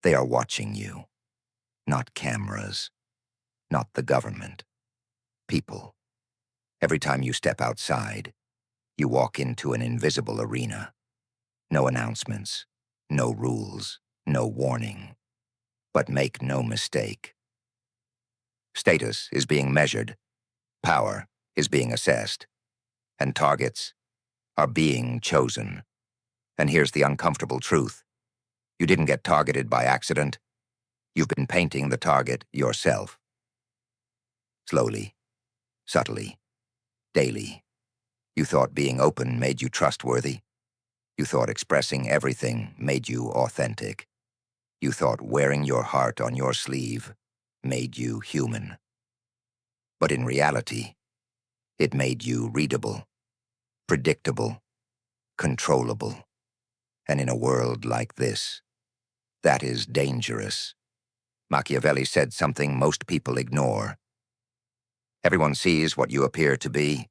They are watching you. Not cameras. Not the government. People. Every time you step outside, you walk into an invisible arena. No announcements. No rules. No warning. But make no mistake. Status is being measured. Power is being assessed. And targets are being chosen. And here's the uncomfortable truth. You didn't get targeted by accident. You've been painting the target yourself. Slowly, subtly, daily. You thought being open made you trustworthy. You thought expressing everything made you authentic. You thought wearing your heart on your sleeve made you human. But in reality, it made you readable, predictable, controllable. And in a world like this, that is dangerous. Machiavelli said something most people ignore. Everyone sees what you appear to be.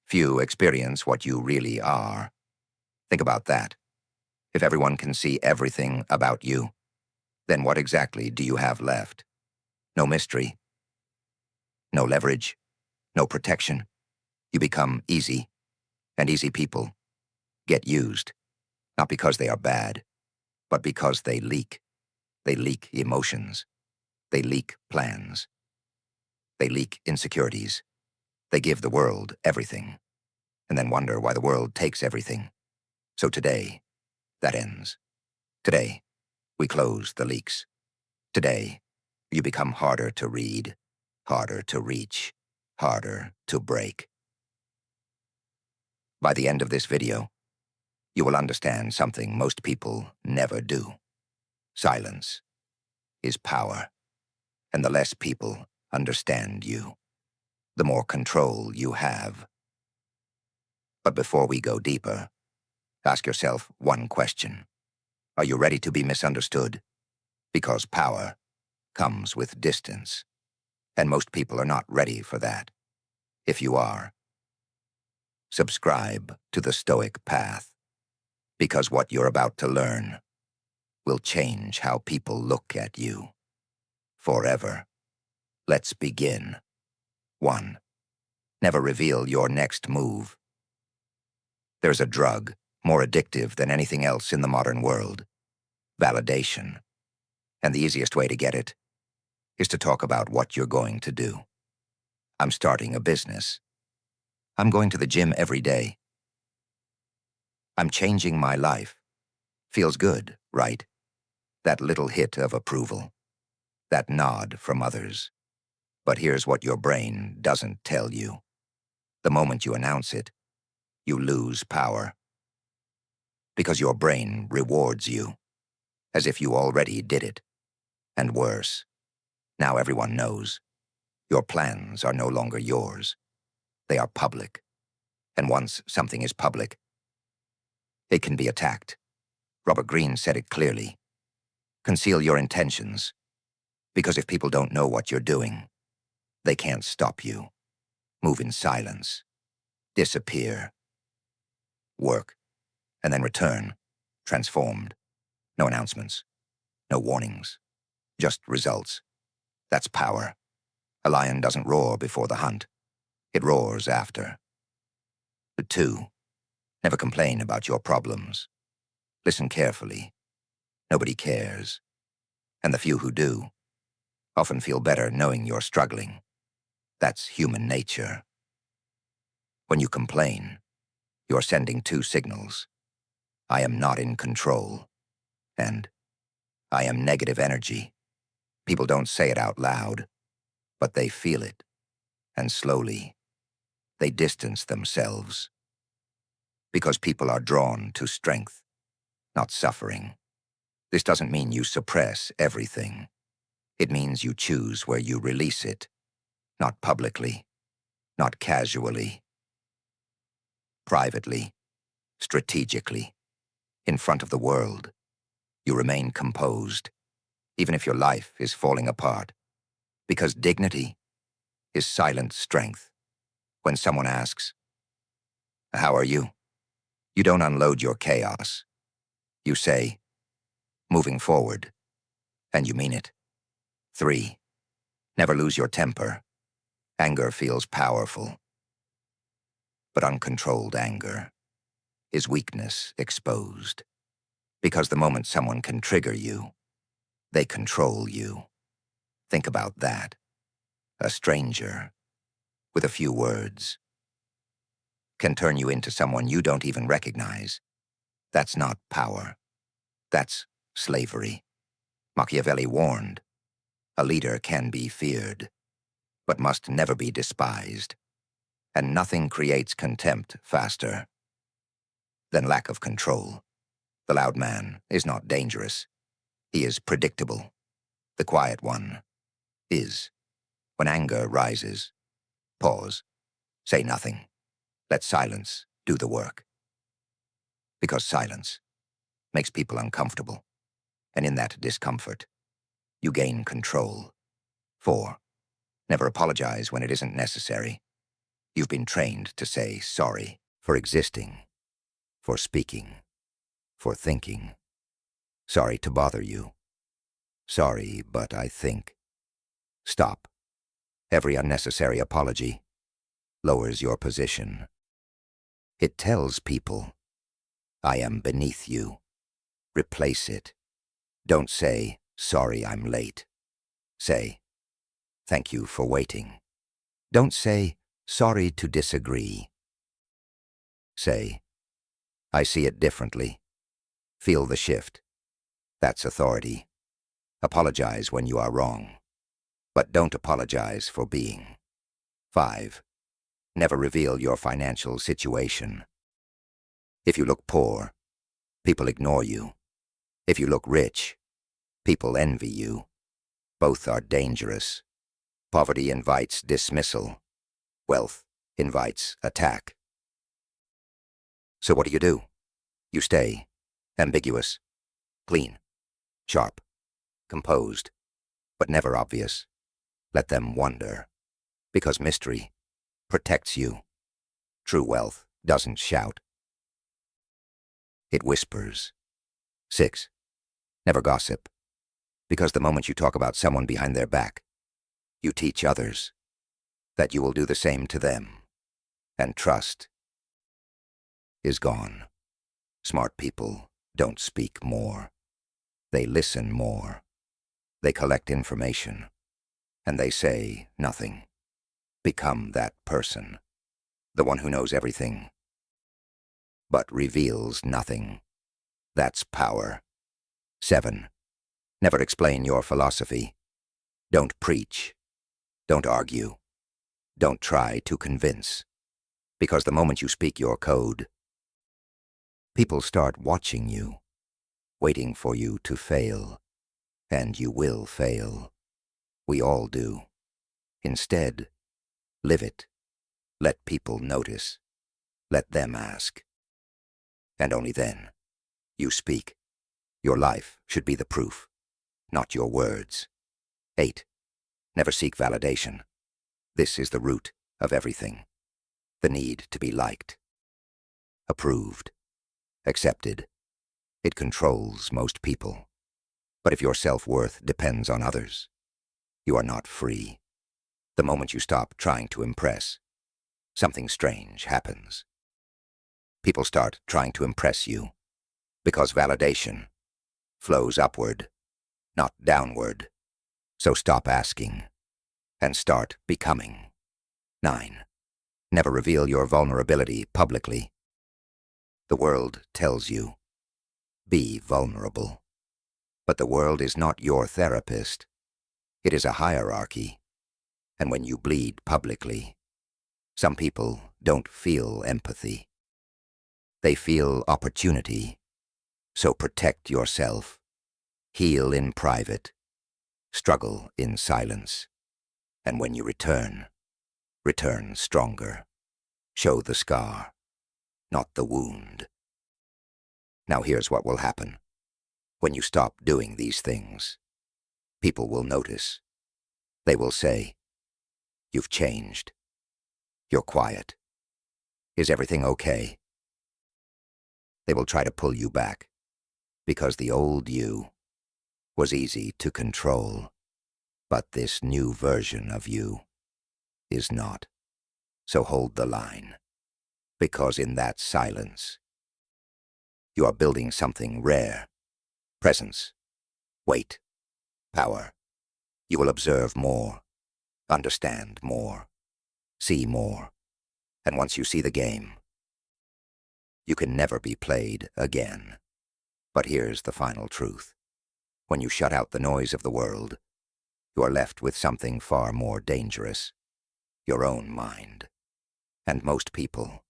Few experience what you really are. Think about that. If everyone can see everything about you, then what exactly do you have left? No mystery. No leverage. No protection. You become easy. And easy people get used. Not because they are bad, but because they leak. They leak emotions. They leak plans. They leak insecurities. They give the world everything, and then wonder why the world takes everything. So today, that ends. Today, we close the leaks. Today, you become harder to read, harder to reach, harder to break. By the end of this video, you will understand something most people never do. Silence is power, and the less people understand you, the more control you have. But before we go deeper, ask yourself one question. Are you ready to be misunderstood? Because power comes with distance, and most people are not ready for that. If you are, subscribe to the Stoic path, because what you're about to learn will change how people look at you. Forever. Let's begin. 1. Never reveal your next move. There's a drug more addictive than anything else in the modern world. Validation. And the easiest way to get it is to talk about what you're going to do. I'm starting a business. I'm going to the gym every day. I'm changing my life. Feels good, right? That little hit of approval. That nod from others. But here's what your brain doesn't tell you. The moment you announce it, you lose power. Because your brain rewards you, as if you already did it. And worse, now everyone knows. Your plans are no longer yours. They are public. And once something is public, it can be attacked. Robert Greene said it clearly. Conceal your intentions, because if people don't know what you're doing, they can't stop you. Move in silence. Disappear. Work, and then return, transformed. No announcements. No warnings. Just results. That's power. A lion doesn't roar before the hunt. It roars after. 2. Never complain about your problems. Listen carefully. Nobody cares. And the few who do often feel better knowing you're struggling. That's human nature. When you complain, you're sending 2 signals. I am not in control. And I am negative energy. People don't say it out loud, but they feel it. And slowly, they distance themselves. Because people are drawn to strength, not suffering. This doesn't mean you suppress everything. It means you choose where you release it. Not publicly, not casually. Privately, strategically, in front of the world. You remain composed, even if your life is falling apart. Because dignity is silent strength. When someone asks, "How are you?" you don't unload your chaos. You say, "Moving forward." and you mean it. 3. Never lose your temper. Anger feels powerful, but uncontrolled anger is weakness exposed. Because the moment someone can trigger you, they control you. Think about that. A stranger, with a few words, can turn you into someone you don't even recognize. That's not power. That's slavery. Machiavelli warned, a leader can be feared, but must never be despised. And nothing creates contempt faster than lack of control. The loud man is not dangerous. He is predictable. The quiet one is. When anger rises, pause. Say nothing. Let silence do the work. Because silence makes people uncomfortable. And in that discomfort, you gain control. 4. Never apologize when it isn't necessary. You've been trained to say sorry for existing, for speaking, for thinking. Sorry to bother you. Sorry, but I think. Stop. Every unnecessary apology lowers your position. It tells people, I am beneath you. Replace it. Don't say, sorry I'm late. Say, thank you for waiting. Don't say, sorry to disagree. Say, I see it differently. Feel the shift. That's authority. Apologize when you are wrong, but don't apologize for being. 5. Never reveal your financial situation. If you look poor, people ignore you. If you look rich, people envy you. Both are dangerous. Poverty invites dismissal. Wealth invites attack. So what do? You stay ambiguous, clean, sharp, composed, but never obvious. Let them wonder, because mystery protects you. True wealth doesn't shout. It whispers. 6. Never gossip, because the moment you talk about someone behind their back, you teach others that you will do the same to them, and trust is gone. Smart people don't speak more. They listen more. They collect information, and they say nothing. Become that person, the one who knows everything, but reveals nothing. That's power. 7. Never explain your philosophy. Don't preach. Don't argue. Don't try to convince. Because the moment you speak your code, people start watching you, waiting for you to fail. And you will fail. We all do. Instead, live it. Let people notice. Let them ask. And only then, you speak. Your life should be the proof, not your words. 8. Never seek validation. This is the root of everything. The need to be liked, approved, accepted. It controls most people. But if your self-worth depends on others, you are not free. The moment you stop trying to impress, something strange happens. People start trying to impress you, because validation flows upward, not downward. So stop asking, and start becoming. 9. Never reveal your vulnerability publicly. The world tells you, be vulnerable. But the world is not your therapist. It is a hierarchy. And when you bleed publicly, some people don't feel empathy. They feel opportunity. So protect yourself. Heal in private. Struggle in silence. And when you return stronger. Show the scar, not the wound. Now here's what will happen. When you stop doing these things, people will notice. They will say, you've changed. You're quiet. Is everything okay? They will try to pull you back, because the old you was easy to control, but this new version of you is not. So hold the line, because in that silence, you are building something rare. Presence, weight, power. You will observe more, understand more, see more. And once you see the game, you can never be played again. But here's the final truth. When you shut out the noise of the world, you are left with something far more dangerous, your own mind. And most people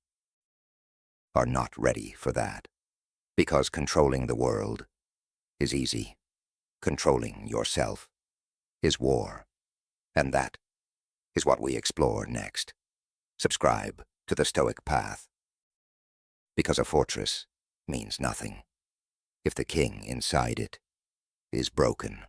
are not ready for that. Because controlling the world is easy. Controlling yourself is war. And that is what we explore next. Subscribe to the Stoic Path. Because a fortress means nothing if the king inside it is broken.